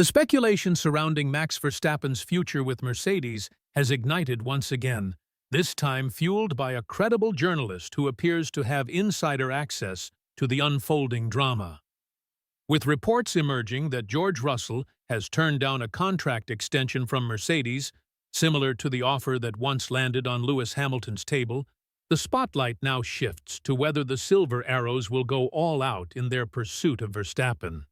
The speculation surrounding Max Verstappen's future with Mercedes has ignited once again, this time fueled by a credible journalist who appears to have insider access to the unfolding drama. With reports emerging that George Russell has turned down a contract extension from Mercedes, similar to the offer that once landed on Lewis Hamilton's table, the spotlight now shifts to whether the Silver Arrows will go all out in their pursuit of Verstappen.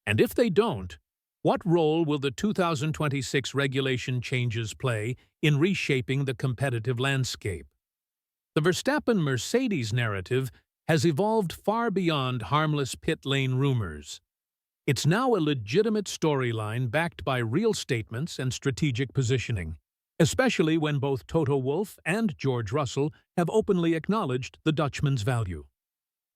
And if they don't, what role will the 2026 regulation changes play in reshaping the competitive landscape? The Verstappen-Mercedes narrative has evolved far beyond harmless pit lane rumors. It's now a legitimate storyline backed by real statements and strategic positioning, especially when both Toto Wolff and George Russell have openly acknowledged the Dutchman's value.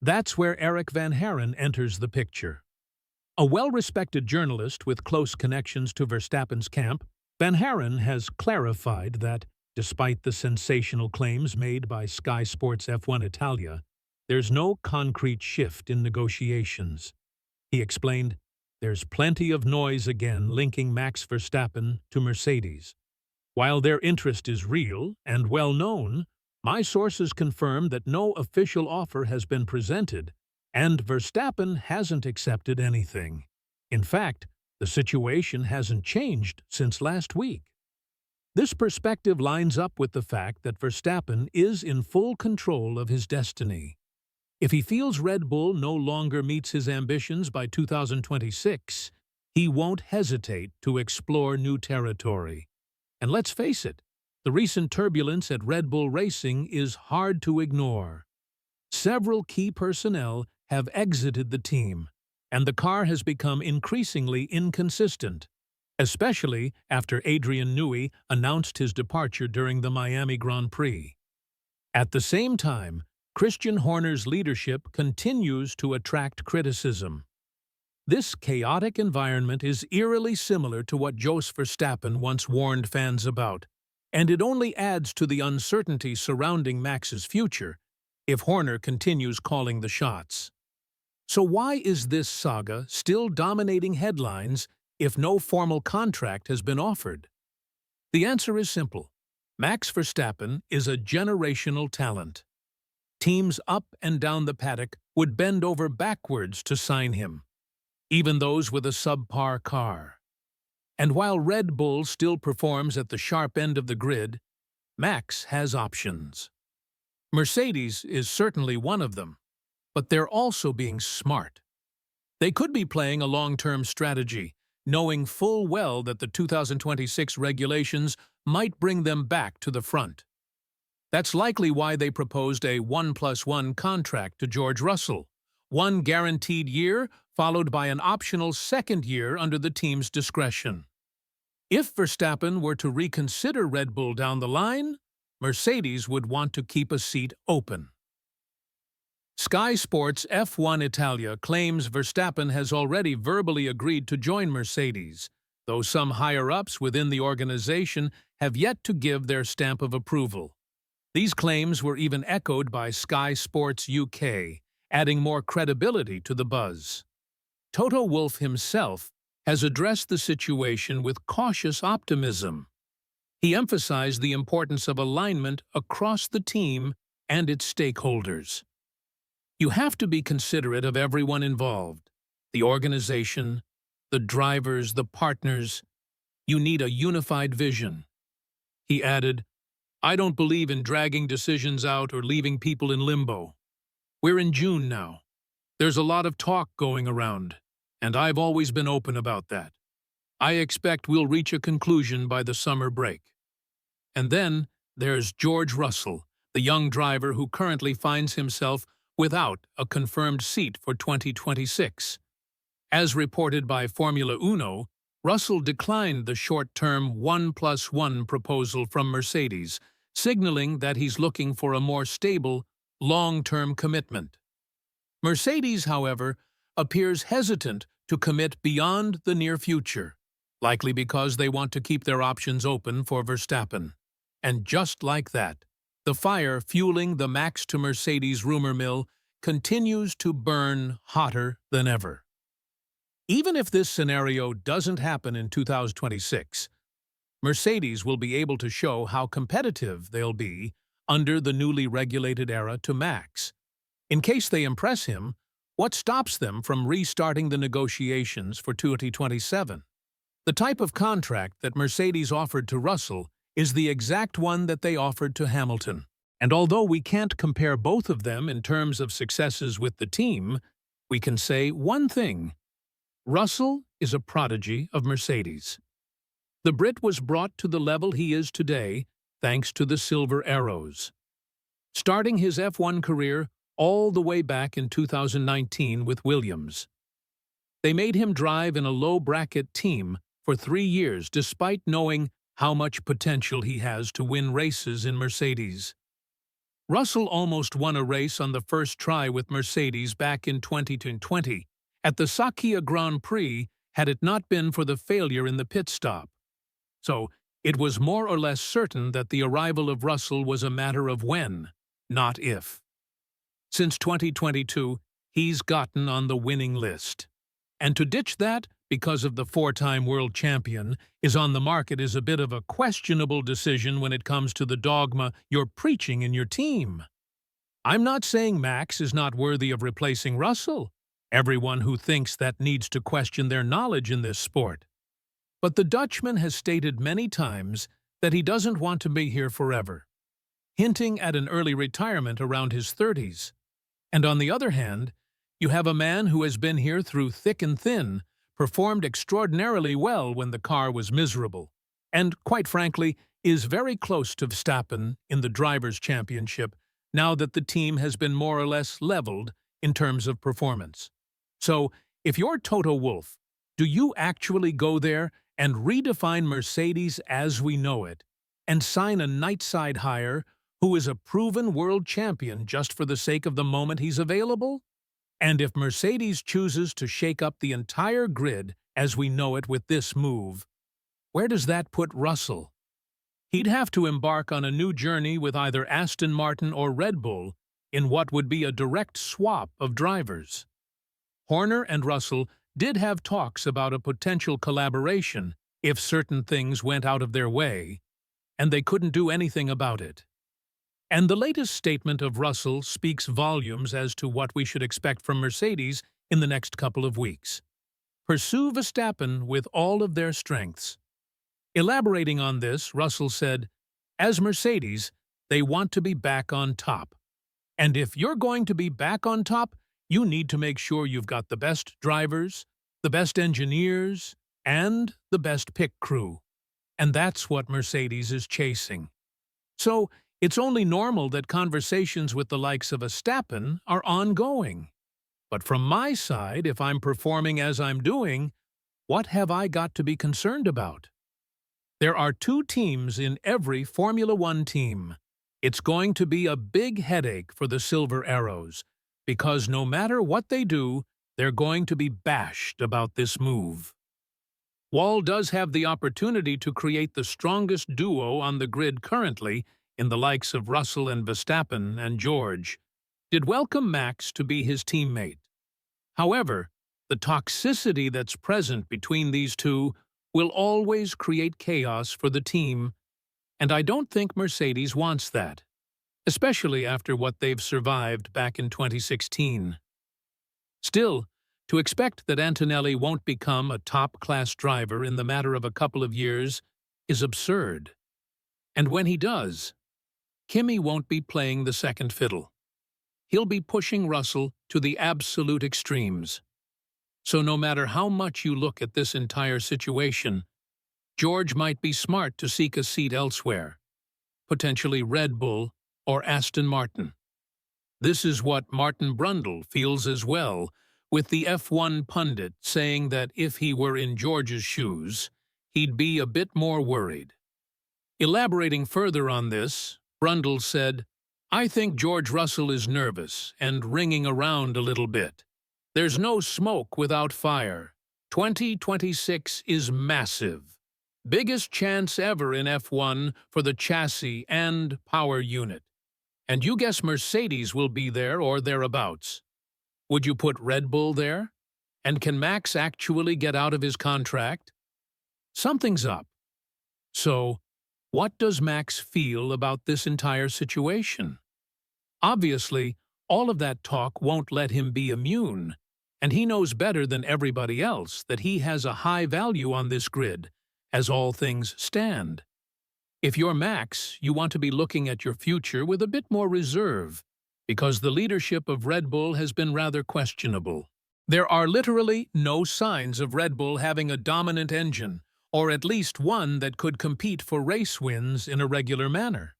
That's where Eric Van Haren enters the picture. A well-respected journalist with close connections to Verstappen's camp, Van Haren has clarified that, despite the sensational claims made by Sky Sports F1 Italia, there's no concrete shift in negotiations. He explained, "There's plenty of noise again linking Max Verstappen to Mercedes. While their interest is real and well-known, my sources confirm that no official offer has been presented, and Verstappen hasn't accepted anything. In fact, the situation hasn't changed since last week." This perspective lines up with the fact that Verstappen is in full control of his destiny. If he feels Red Bull no longer meets his ambitions by 2026, he won't hesitate to explore new territory. And let's face it, the recent turbulence at Red Bull Racing is hard to ignore. Several key personnel have exited the team, and the car has become increasingly inconsistent, especially after Adrian Newey announced his departure during the Miami Grand Prix. At the same time, Christian Horner's leadership continues to attract criticism. This chaotic environment is eerily similar to what Jos Verstappen once warned fans about, and it only adds to the uncertainty surrounding Max's future if Horner continues calling the shots. So why is this saga still dominating headlines if no formal contract has been offered? The answer is simple. Max Verstappen is a generational talent. Teams up and down the paddock would bend over backwards to sign him, even those with a subpar car. And while Red Bull still performs at the sharp end of the grid, Max has options. Mercedes is certainly one of them, but they're also being smart. They could be playing a long-term strategy, knowing full well that the 2026 regulations might bring them back to the front. That's likely why they proposed a 1+1 contract to George Russell, one guaranteed year followed by an optional second year under the team's discretion. If Verstappen were to reconsider Red Bull down the line, Mercedes would want to keep a seat open. Sky Sports F1 Italia claims Verstappen has already verbally agreed to join Mercedes, though some higher-ups within the organization have yet to give their stamp of approval. These claims were even echoed by Sky Sports UK, adding more credibility to the buzz. Toto Wolff himself has addressed the situation with cautious optimism. He emphasized the importance of alignment across the team and its stakeholders. You have to be considerate of everyone involved, the organization, the drivers, the partners. You need a unified vision. He added, "I don't believe in dragging decisions out or leaving people in limbo. We're in June now. There's a lot of talk going around, and I've always been open about that. I expect we'll reach a conclusion by the summer break." And then there's George Russell, the young driver who currently finds himself without a confirmed seat for 2026. As reported by Formula Uno, Russell declined the short-term 1+1 proposal from Mercedes, signaling that he's looking for a more stable, long-term commitment. Mercedes, however, appears hesitant to commit beyond the near future, likely because they want to keep their options open for Verstappen. And just like that, the fire fueling the Max to Mercedes rumor mill continues to burn hotter than ever. Even if this scenario doesn't happen in 2026, Mercedes will be able to show how competitive they'll be under the newly regulated era to Max. In case they impress him, what stops them from restarting the negotiations for 2027? The type of contract that Mercedes offered to Russell is the exact one that they offered to Hamilton. And although we can't compare both of them in terms of successes with the team, we can say one thing. Russell is a prodigy of Mercedes. The Brit was brought to the level he is today thanks to the Silver Arrows. Starting his F1 career all the way back in 2019 with Williams. They made him drive in a low-bracket team for 3 years despite knowing how much potential he has to win races in Mercedes. Russell almost won a race on the first try with Mercedes back in 2020 at the Sakhir Grand Prix had it not been for the failure in the pit stop. So, it was more or less certain that the arrival of Russell was a matter of when, not if. Since 2022, he's gotten on the winning list. And to ditch that, because of the 4-time world champion, is on the market is a bit of a questionable decision when it comes to the dogma you're preaching in your team. I'm not saying Max is not worthy of replacing Russell. Everyone who thinks that needs to question their knowledge in this sport. But the Dutchman has stated many times that he doesn't want to be here forever, hinting at an early retirement around his 30s. And on the other hand, you have a man who has been here through thick and thin, performed extraordinarily well when the car was miserable, and, quite frankly, is very close to Verstappen in the Drivers' Championship now that the team has been more or less leveled in terms of performance. So, if you're Toto Wolff, do you actually go there and redefine Mercedes as we know it, and sign a nightside hire who is a proven world champion just for the sake of the moment he's available? And if Mercedes chooses to shake up the entire grid as we know it with this move, where does that put Russell? He'd have to embark on a new journey with either Aston Martin or Red Bull in what would be a direct swap of drivers. Horner and Russell did have talks about a potential collaboration if certain things went out of their way, and they couldn't do anything about it. And the latest statement of Russell speaks volumes as to what we should expect from Mercedes in the next couple of weeks. Pursue Verstappen with all of their strengths. Elaborating on this, Russell said, as Mercedes, they want to be back on top. And if you're going to be back on top, you need to make sure you've got the best drivers, the best engineers, and the best pit crew. And that's what Mercedes is chasing. So, it's only normal that conversations with the likes of Verstappen are ongoing. But from my side, if I'm performing as I'm doing, what have I got to be concerned about? There are 2 teams in every Formula One team. It's going to be a big headache for the Silver Arrows, because no matter what they do, they're going to be bashed about this move. Wall does have the opportunity to create the strongest duo on the grid currently, in the likes of Russell and Verstappen and George, did welcome Max to be his teammate. However, the toxicity that's present between these two will always create chaos for the team, and I don't think Mercedes wants that, especially after what they've survived back in 2016. Still, to expect that Antonelli won't become a top-class driver in the matter of a couple of years is absurd. And when he does, Kimi won't be playing the second fiddle. He'll be pushing Russell to the absolute extremes. So no matter how much you look at this entire situation, George might be smart to seek a seat elsewhere, potentially Red Bull or Aston Martin. This is what Martin Brundle feels as well, with the F1 pundit saying that if he were in George's shoes, he'd be a bit more worried. Elaborating further on this, Brundle said, I think George Russell is nervous and ringing around a little bit. There's no smoke without fire. 2026 is massive. Biggest chance ever in F1 for the chassis and power unit. And you guess Mercedes will be there or thereabouts. Would you put Red Bull there? And can Max actually get out of his contract? Something's up. So, what does Max feel about this entire situation? Obviously, all of that talk won't let him be immune, and he knows better than everybody else that he has a high value on this grid, as all things stand. If you're Max, you want to be looking at your future with a bit more reserve, because the leadership of Red Bull has been rather questionable. There are literally no signs of Red Bull having a dominant engine, or at least one that could compete for race wins in a regular manner.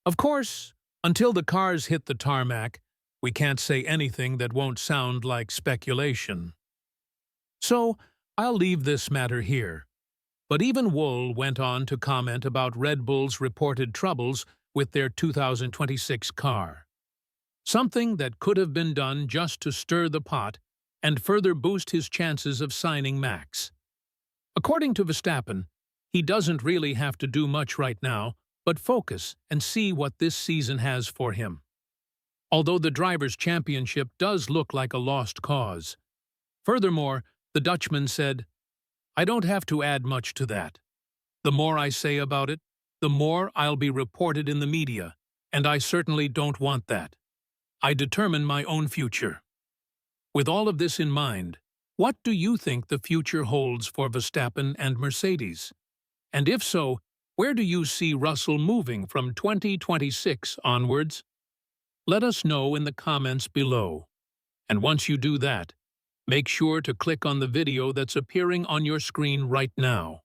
Of course, until the cars hit the tarmac, we can't say anything that won't sound like speculation. So, I'll leave this matter here. But even Wool went on to comment about Red Bull's reported troubles with their 2026 car. Something that could have been done just to stir the pot and further boost his chances of signing Max. According to Verstappen, he doesn't really have to do much right now, but focus and see what this season has for him. Although the Drivers' Championship does look like a lost cause. Furthermore, the Dutchman said, "I don't have to add much to that. The more I say about it, the more I'll be reported in the media, and I certainly don't want that. I determine my own future." With all of this in mind, what do you think the future holds for Verstappen and Mercedes? And if so, where do you see Russell moving from 2026 onwards? Let us know in the comments below. And once you do that, make sure to click on the video that's appearing on your screen right now.